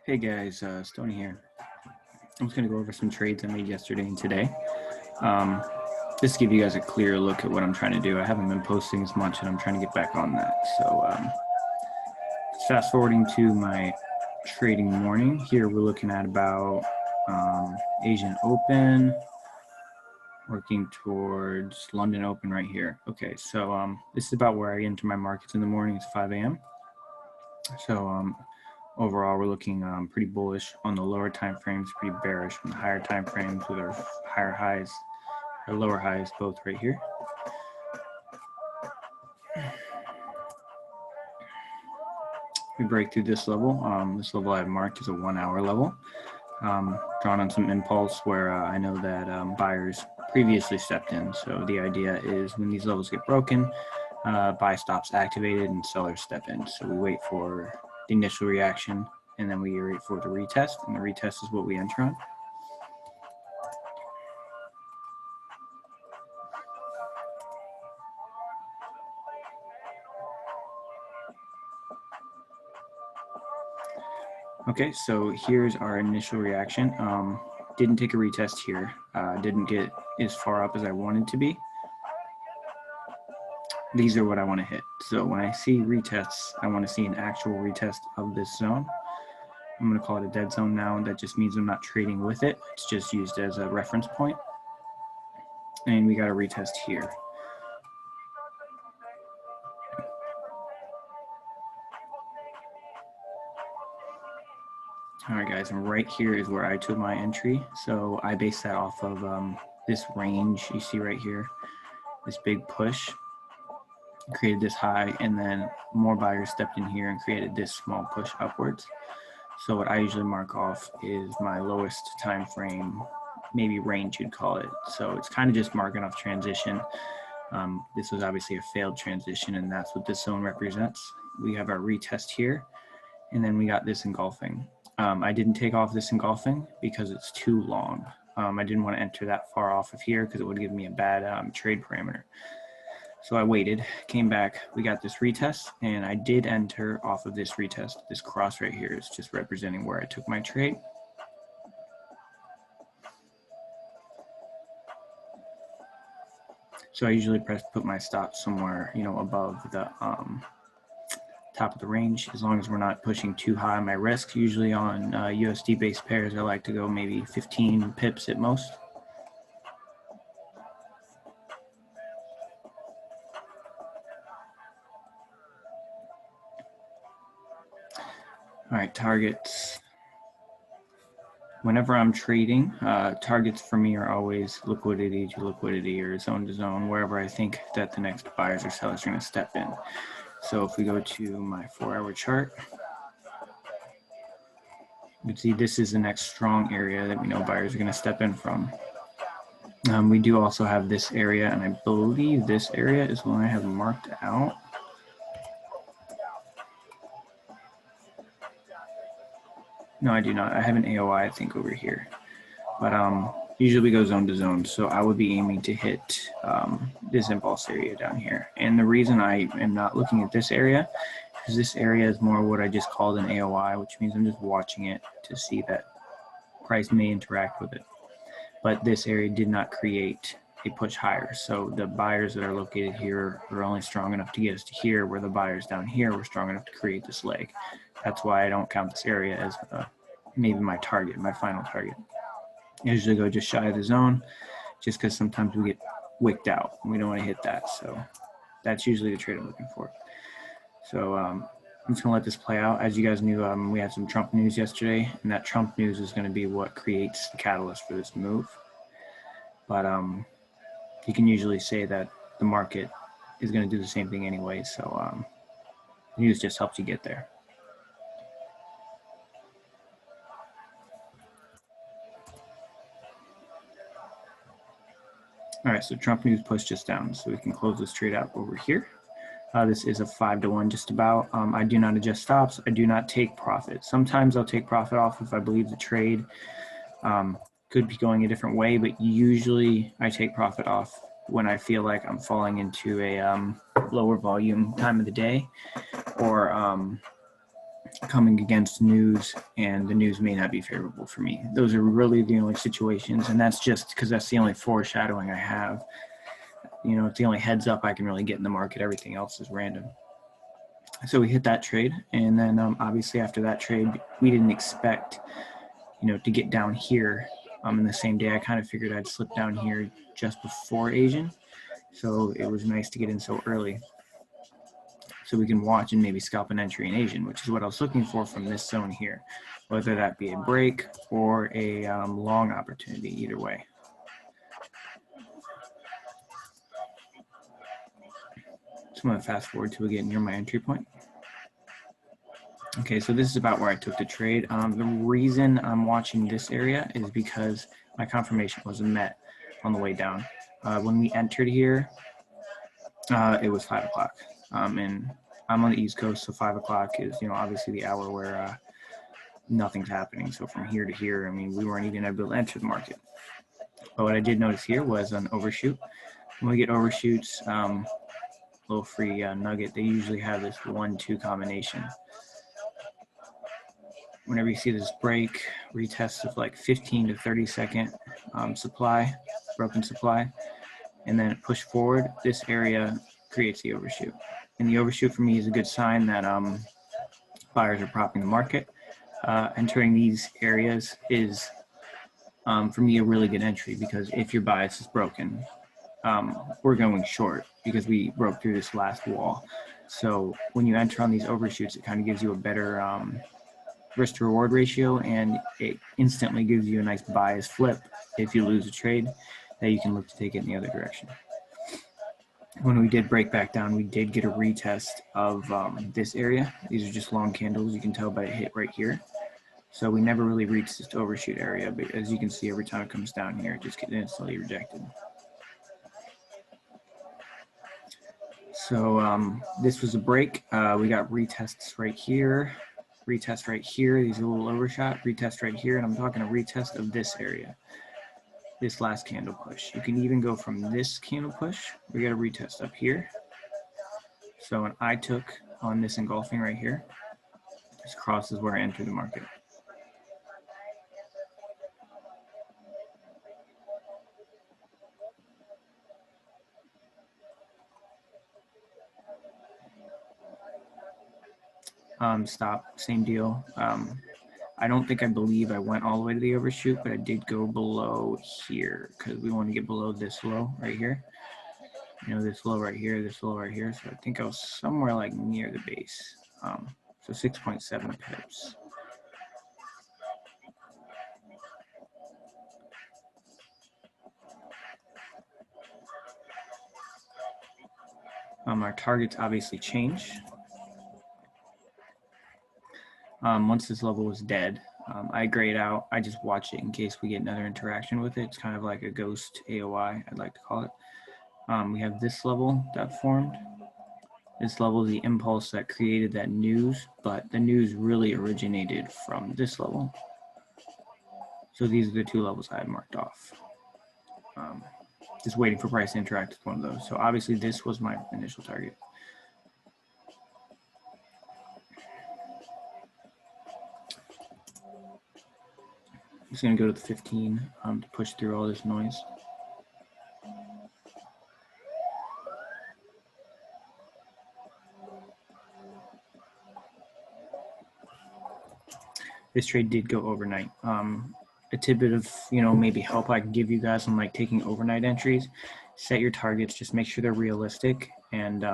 Hey guys, Stoney here. I'm just going to go over some trades I made yesterday and today. Just to give you guys a clear look at what I'm trying to do. I haven't been posting as much and I'm trying to get back on that. So fast forwarding to my trading morning. Here we're looking at about Asian Open, working towards London Open right here. Okay, so this is about where I enter my markets in the morning. It's 5 a.m. So overall, we're looking pretty bullish on the lower time frames, pretty bearish on the higher time frames with our higher highs, our lower highs both right here. We break through this level. This level I've marked is a 1 hour level, drawn on some impulse where I know that buyers previously stepped in. So the idea is when these levels get broken, buy stops activated and sellers step in. So we wait for the initial reaction and then we wait for the retest, and the retest is what we enter on. Okay, so here's our initial reaction. Didn't take a retest here. Didn't get as far up as I wanted to be. These are what I want to hit. So when I see retests, I want to see an actual retest of this zone. I'm going to call it a dead zone now. That just means I'm not trading with it. It's just used as a reference point. And we got a retest here. All right, guys, and right here is where I took my entry. So I based that off of this range you see right here, this big push. Created this high, and then more buyers stepped in here and created this small push upwards. So what I usually mark off is my lowest time frame, maybe range you'd call it. So it's kind of just marking off transition. This was obviously a failed transition, and that's what this zone represents. We have our retest here, and then we got this engulfing. I didn't take off this engulfing because it's too long. I didn't want to enter that far off of here because it would give me a bad trade parameter. So I waited, came back, we got this retest, and I did enter off of this retest. This cross right here is just representing where I took my trade. So I usually put my stop somewhere, above the top of the range, as long as we're not pushing too high my risk. Usually on USD based pairs, I like to go maybe 15 pips at most. All right, targets. Whenever I'm trading, targets for me are always liquidity to liquidity or zone to zone, wherever I think that the next buyers or sellers are going to step in. So if we go to my 4-hour chart, you can see this is the next strong area that we know buyers are going to step in from. We do also have this area, and I believe this area is one I have marked out. No, I do not. I have an AOI, I think, over here. But usually we go zone to zone, so I would be aiming to hit this impulse area down here. And the reason I am not looking at this area is this area is more what I just called an AOI, which means I'm just watching it to see that price may interact with it. But this area did not create a push higher. So the buyers that are located here are only strong enough to get us to here, where the buyers down here were strong enough to create this leg. That's why I don't count this area as maybe my target, my final target. I usually go just shy of the zone, just because sometimes we get wicked out and we don't want to hit that. So that's usually the trade I'm looking for. So I'm just going to let this play out. As you guys knew, we had some Trump news yesterday, and that Trump news is going to be what creates the catalyst for this move. But you can usually say that the market is going to do the same thing anyway. So news just helps you get there. All right, so Trump news pushed us down, so we can close this trade out over here. This is a 5-to-1 just about. I do not adjust stops. I do not take profit. Sometimes I'll take profit off if I believe the trade could be going a different way, but usually I take profit off when I feel like I'm falling into a lower volume time of the day, or coming against news, and the news may not be favorable for me. Those are really the only situations, and that's just because that's the only foreshadowing I have. You know, it's the only heads up I can really get in the market. Everything else is random. So we hit that trade, and then obviously after that trade, we didn't expect, you know, to get down here in the same day. I kind of figured I'd slip down here just before Asian, so it was nice to get in so early, so we can watch and maybe scalp an entry in Asian, which is what I was looking for from this zone here, whether that be a break or a long opportunity, either way. So I'm going to fast forward to again near my entry point. Okay, so this is about where I took the trade. The reason I'm watching this area is because my confirmation was met on the way down. When we entered here, it was 5 o'clock, and I'm on the East Coast, so 5 o'clock is, you know, obviously the hour where nothing's happening. So from here to here, I mean, we weren't even able to enter the market. But what I did notice here was an overshoot. When we get overshoots, little free nugget, they usually have this 1-2 combination. Whenever you see this break, retest of like 15 to 30 second supply, broken supply, and then push forward, this area creates the overshoot. And the overshoot for me is a good sign that buyers are propping the market. Entering these areas is, for me, a really good entry, because if your bias is broken, we're going short because we broke through this last wall. So when you enter on these overshoots, it kind of gives you a better risk to reward ratio, and it instantly gives you a nice bias flip if you lose a trade that you can look to take it in the other direction. When we did break back down, we did get a retest of this area. These are just long candles. You can tell by a hit right here. So we never really reached this overshoot area, but as you can see, every time it comes down here, it just gets instantly rejected. So this was a break. We got retests right here, retest right here. These are a little overshot, retest right here, and I'm talking a retest of this area, this last candle push. You can even go from this candle push. We got a retest up here. So when I took on this engulfing right here, this cross is where I entered the market. Stop, same deal. I don't think I believe I went all the way to the overshoot, but I did go below here because we want to get below this low right here. You know, this low right here, this low right here. So I think I was somewhere like near the base. So 6.7 pips. Our targets obviously change. Once this level was dead, I grayed out. I just watch it in case we get another interaction with it. It's kind of like a ghost AOI, I'd like to call it. We have this level that formed. This level is the impulse that created that news, but the news really originated from this level. So these are the two levels I had marked off. Just waiting for price to interact with one of those. So obviously this was my initial target. I'm just going to go to the 15 to push through all this noise. This trade did go overnight. A tidbit of, you know, maybe help I can give you guys on like taking overnight entries: set your targets, just make sure they're realistic. And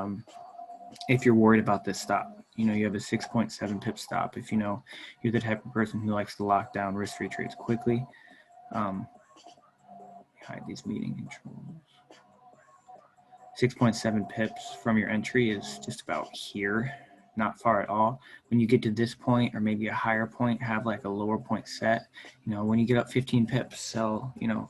if you're worried about this stop, you know, you have a 6.7 pip stop. If you know you're the type of person who likes to lock down risk-free trades quickly, hide these meeting controls. 6.7 pips from your entry is just about here, not far at all. When you get to this point or maybe a higher point, have like a lower point set. You know, when you get up 15 pips, sell, you know,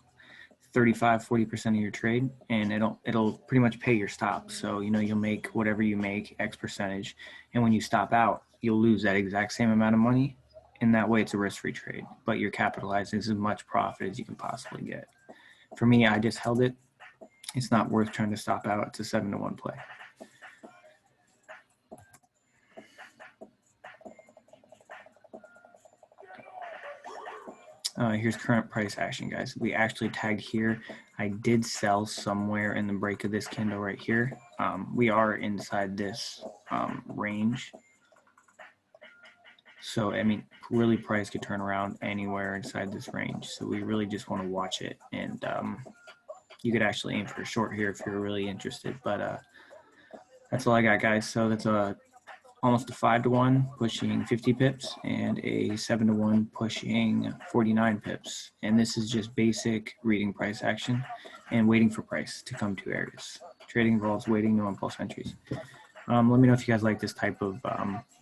35-40% of your trade, and it'll pretty much pay your stop. So, you know, you'll make whatever you make, X percentage, and when you stop out, you'll lose that exact same amount of money. And that way it's a risk-free trade, but you're capitalizing as much profit as you can possibly get. For me, I just held it. It's not worth trying to stop out. It's a 7-to-1 play. Here's current price action, guys. We actually tagged here. I did sell somewhere in the break of this candle right here. We are inside this range. So, I mean, really price could turn around anywhere inside this range. So we really just want to watch it. And you could actually aim for a short here if you're really interested. But that's all I got, guys. So that's almost a 5-to-1 pushing 50 pips and a 7-to-1 pushing 49 pips. And this is just basic reading price action and waiting for price to come to areas. Trading involves waiting, no impulse entries. Let me know if you guys like this type of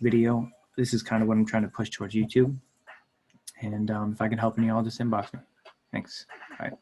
video. This is kind of what I'm trying to push towards YouTube. And if I can help any, I'll just inbox me. Thanks. Bye.